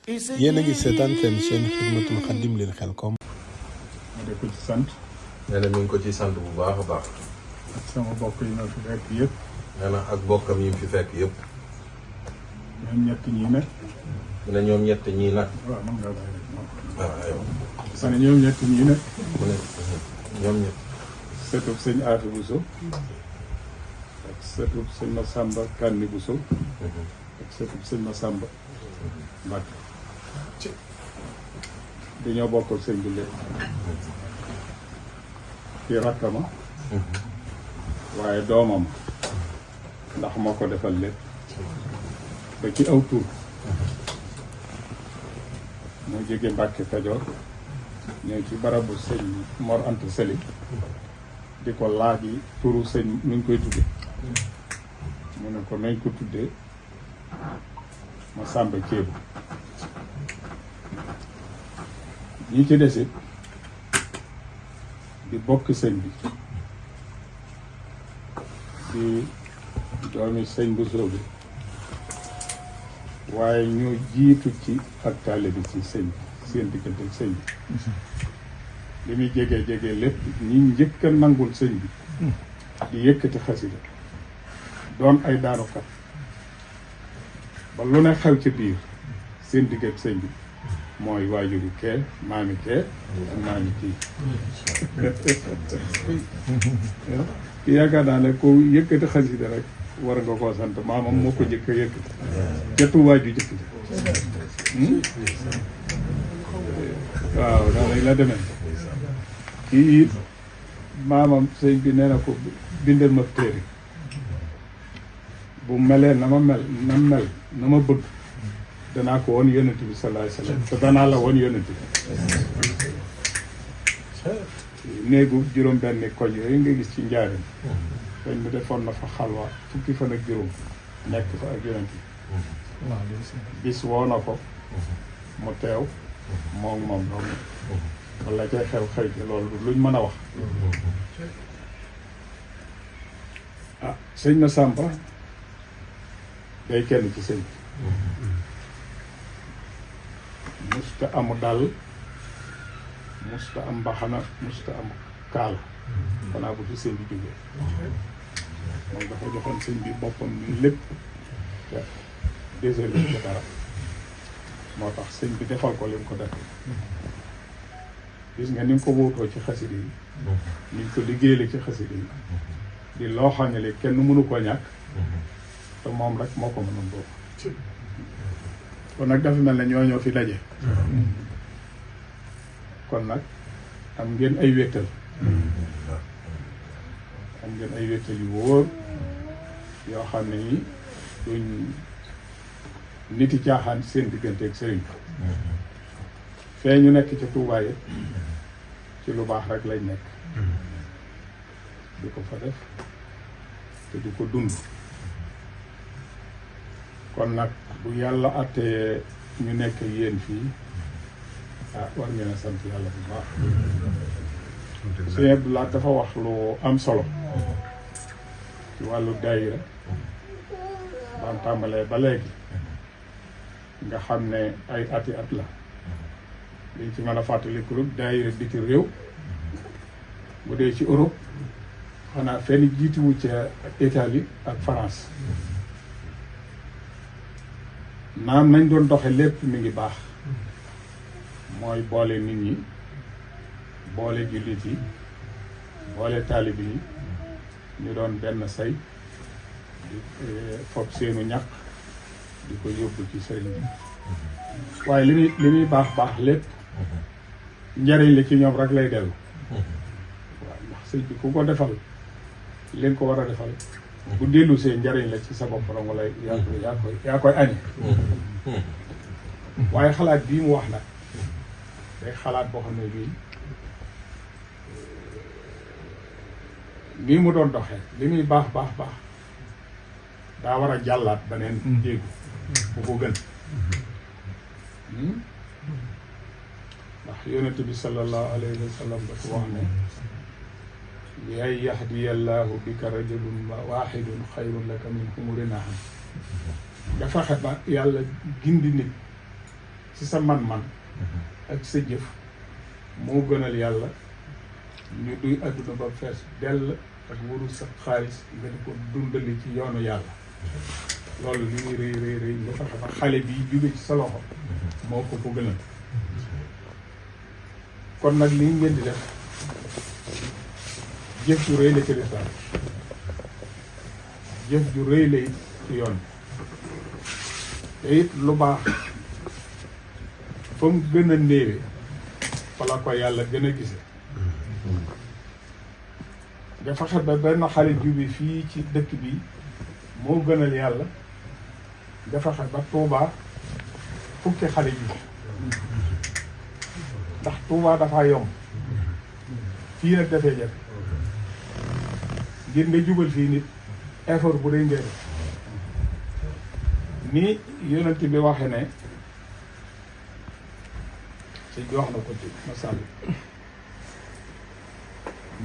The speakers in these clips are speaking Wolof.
yéen a ngi seetaan seen Xidmatul Xadim lil Xelcom. ma di ko ci sant. nee na mi ngi ko ci sant bu baax a baax. ak sama bokk yi ma fi fekk yëpp. nee na ak bokkam yi mu fi fekk yëpp. ñoom ñett ñii nag. mu ne ñoom ñett ñii nag. waaw mën ngaa bàyyi rek. waaw aywa. ma ne ñoom ñett ñii nag. mu ne ñoom ñett. sëtub sëñ Afi Bousso. ak sëtub sëñ Massamba Kanni Bousso. ak sëtub sëñ Massamba Mbacke. dañoo bokk ak sëñ bi lépp. kii rakkama. waaye doomam. ndax moo ko defal lépp. ba ci aw tur. moo jóge Mbàkke Kajoor ñëw ci barabu sëñ Mor Anta Sali di ko laaj yi turu sëñ nuñ koy tudde mu ne ko nañ ko tuddee Massamba Ceebu ñi ci desit di bokk sëñ bi di doomi sëñ Bousso bi waaye ñoo jiitu ci ak taalibe bi ci sëñ bi seen diggante ak sëñ bi li muy jege lépp ñi njëkk a nangul sëñ bi di yëkkati xasida doon ay daarukat ba lu ne xew ci biir seen digg ak sëñ bi mooy waajuri kee maami kee ak maami kii yaakaar naa ne ku yëkkati xasida rek war nga koo sant maamam moo ko jëkk a yëkkati jëttu waaju jëkk waaw daa lay la demee kii maamam sëñ bi nee na ko bindal ma téere bu melee na ma mel na ma bëgg danaa ko woon yonent bi sallallahu alayhi wasallam te danaa la woon yonent bi néegu juróom benni koñ yooyu nga gis ci njaarim dañ mu defoon na fa xalwa fukki fan ak juróom nekk fa ak yonent bi bis woo na ko mu teew moom doom wala cay xew ci loolu luñ mën a wax ah sëñ Massamba day kenn ci sëñ musta amu dal musta am mbaxana musta am kaala xanaa bu fi sëñ bi jógee moom dafa joxoon sëñ bi boppam lépp te désolé ko dara moo tax sëñ bi defal ko lim ko def gis nga ni nga ko wóotoo ci xasida yi ni nga ko liggéeyale ci xasida yi di loo xam ne li kenn mënu koo ñàkk te moom rek moo ko mënoon boobu kon nag dafa mel ne ñoo fi daje kon nag am ngeen ay wéttal yu wóor yoo xam ne yi duñ niti caaxaan seen diggante ak sëriñ fee ñu nekk ci Tuubaa yi ci lu baax rek lañ nekk di ko fa def te di ko dund kon nag bu yàlla àttee ñu nekk yéen fii ah war ngeen a sant yàlla bu baax sëñ Abdoulaye dafa wax lu am solo ci wàllu daayira daan tàmbalee ba léegi nga xam ne ay ati at la liñ ci mën a fàttaliku daayira biti réew bu dee ci Europe xanaa fenn jiituwu ca Italie ak France naam nañ doon doxe lépp mi ngi baax mooy boole nit ñi boole jullit yi boole taalib yi ñu doon benn say di fob seenu ñàkk di ko yóbbu ci sëriñ bi waaye li muy baax lépp njariñ li ci ñoom rek lay dellu waaw ndax sëñ bi ku ko defal li nga ko war a defal bu dellu see njariñ la ci sa bopp dong lay yaa koy añe waaye xalaat bii mu wax nag day xalaat boo xam ne bii mu doon doxee li muy baax daa war a jàllaat beneen jéegu bu ko gën ndax yonent bi sallallahu alayhi wa sallam dafa wax ne li ay yahdiyallahu bika rajulun waahidun xayrun laka min humuri naam nga fexe ba yàlla gindi nit ci ci sa man-man ak sa jëf moo gënal yàlla ñu duy adduna ba fees dell ak wuru sa xaalis nga di ko dundali ci yoonu yàlla loolu li muy rëy rëy rëy nga fexe ba xale bi jóge ci sa loxo moo ko gënal kon nag li ngeen di def jëf ju rëy la ci lislaam jëf ju rëy la ci yoon te it lu baax fa mu gën a néewe wala ko yàlla gën a gise nga fexe ba benn xale jubi fii ci dëkk bi moo gënal yàlla nga fexe ba Tuubaa fukki xale jubi ndax Tuubaa dafa yomb fii nag dafay jafe ngir nga jubal fii nit effort bu dee ngay def ni yonent bi waxe ne ci wax na ko ci masal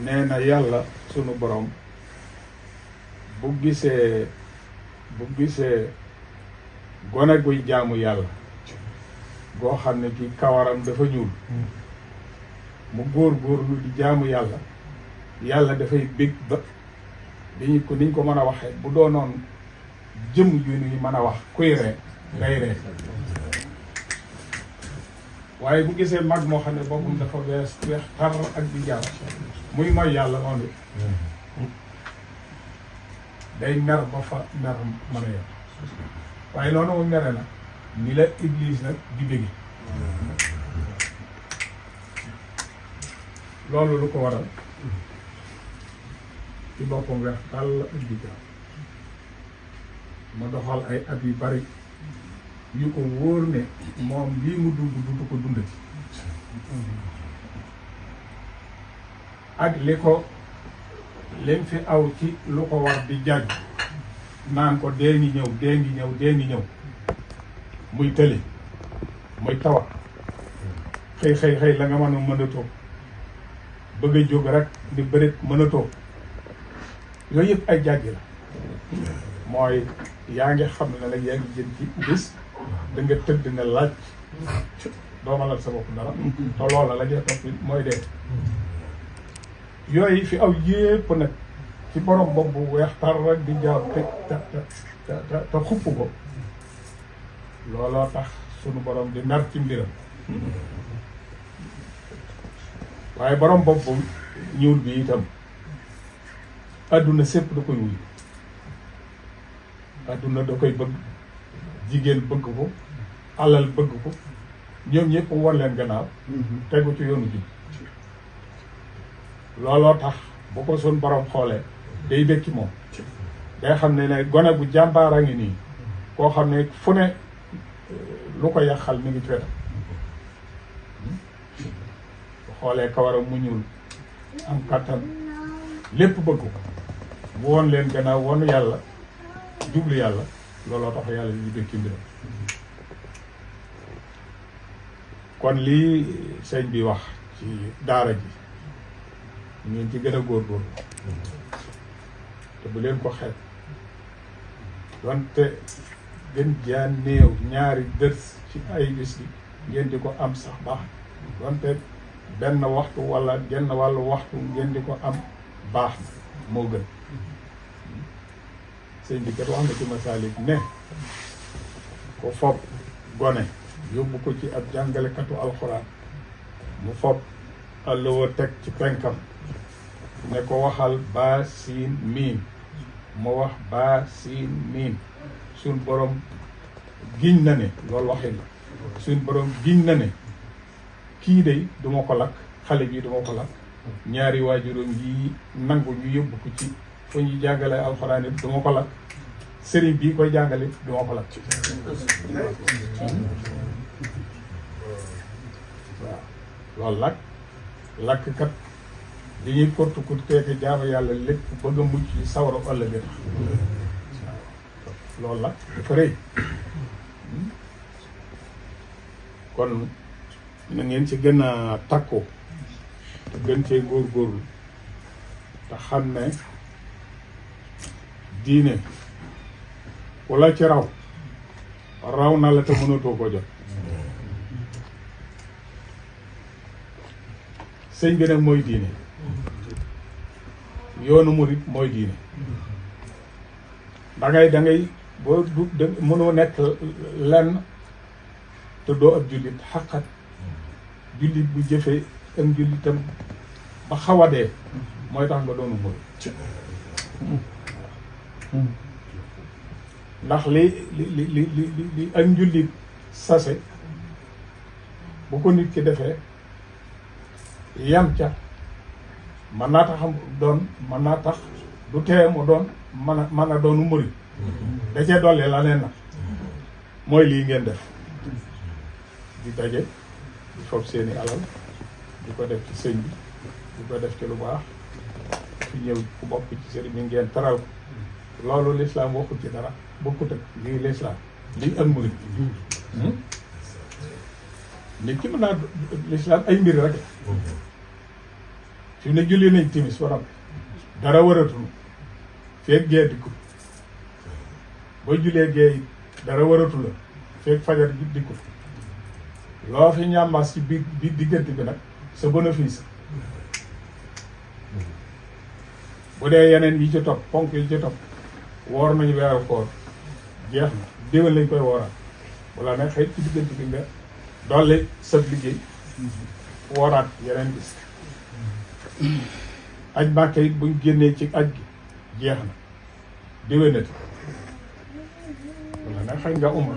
nee na yàlla sunu borom bu gisee gone guy jaamu yàlla goo xam ne kii kawaram dafa ñuul mu góor-góorlu di jaamu yàlla yàlla dafay bég ba niñ ko mën a waxee bu doonoon jëm ju ni mën a wax kuy ree ngay ree waaye bu gisee mag moo xam ne boppam dafa weex tar ak di jaam muy mooy yàlla noonu day mer ba fa mer mën a yem waaye noonu mu mere na ni la Iblis nag di bëgge loolu lu ko waral ci boppam weex tàll ak di jaam ma doxal ay at yu bari yu ko wóor ne moom lii mu dund dutu ko dundati ak li ko leen fi aw ci lu ko war di jàgg naan ko dee ngi ñëw muy tëli muy tawat xëy la nga mën a toog bëgg a jóg rek di bërit mën a toog yooyu yëpp ay jàggi la mooy yaa ngi xam ne nag yaa ngi jëm ci bis da nga tëdd ne laaj doo mënal sa bopp dara te loola la jee topp mooy dee yooyu fi aw yépp nag ci borom bopp bu weex tar rek di jaaw te xupp ko looloo tax sunu borom di nar ci mbiram waaye borom bopp bu ñuul bi itam adduna sépp da koy wuyu adduna da koy bëgg jigéen bëgg ko alal bëgg ko ñoom ñëpp war leen gannaaw tegu ci yoonu jub looloo tax bu ko sun borom xoolee day békki moom day xam ne gone bu jàmbaara ngi nii koo xam ne fu ne lu ko yàqal mi ngi ci wetam bu xoolee kawaram mu ñuul am kattan lépp bëgg ko bu woon leen gannaaw woon yàlla jublu yàlla looloo tax yàlla di békki mbiram kon lii sëñ bi wax ci daara ji ngeen ci gën a góorgóorlu te bu leen ko xeeb donte gën jaa néew ñaari dërs ci ay bis bi ngeen di ko am sax baax donte benn waxtu wala genn wàllu waxtu ngeen di ko am baax moo gën sëñ bi kat wax na ci Masaalik ne ko fob gone yóbbu ko ci ab jàngalekatu alxuraan mu fob àlluwa teg ci penkam ne ko waxal baa siin miim mu wax baa siin miim suñ borom giñ na ne loolu waxin la suñ borom giñ na ne kii day duma ko lakk xale bii duma ko lakk ñaari waajuram yi nangu ñu yóbbu ko ci fu ñuy jàngale alxuraan it duma ko lakk sëriñ bii koy jàngale duma ko lakk waaw loolu nag lakk kat li ñuy kortu kut keeke jaama yàlla lépp bëgg a mucc ci sawara ëllëg tax loolu nag dafa rëy kon na ngeen ci gën a takku te gën cee góorgóorlu te xam ne diine wala ci raw na la te mënatoo ko jot sëñ bi nag mooy diine yoonu murit mooy diine da ngay boo du mënoo nekk lenn te doo ab jullit xaqat jullit bu jëfee ak jullitam ba xaw a dee mooy tax nga doonu murit ndax li ak njullit sase bu ko nit ki defee yam ca mën naa tax mën naa tax du tee mu doon mën a doonu murit da cee dolli la neen nag mooy lii ngeen def di daje di fob seeni alal di ko def ci sëñ bi di ko def ci lu baax fi ñëw ku bokk ci sëriñ bi ngeen taral loolu lislaam waxul ci dara bokkut ak lii lislaam lii ak murit nit ki mën naa lislaam ay mbir rek fi mu ne julli nañ timis waram dara waratul feeg gee dikku boo jullee gee dara waratu la feeg fajar dikku loo fi ñambaas ci biir diggante bi nag sa bénéfice bu dee yeneen yi ci topp ponk yi ci topp woor nañu weeru koor jeex na déwén lañ koy wooral wala nag xëy ci diggante bi nga dolli sa liggéey wooraat yeneen bis aj Màkka it buñ génnee ci aj gi jeex na déwénati wala nag xëy nga umra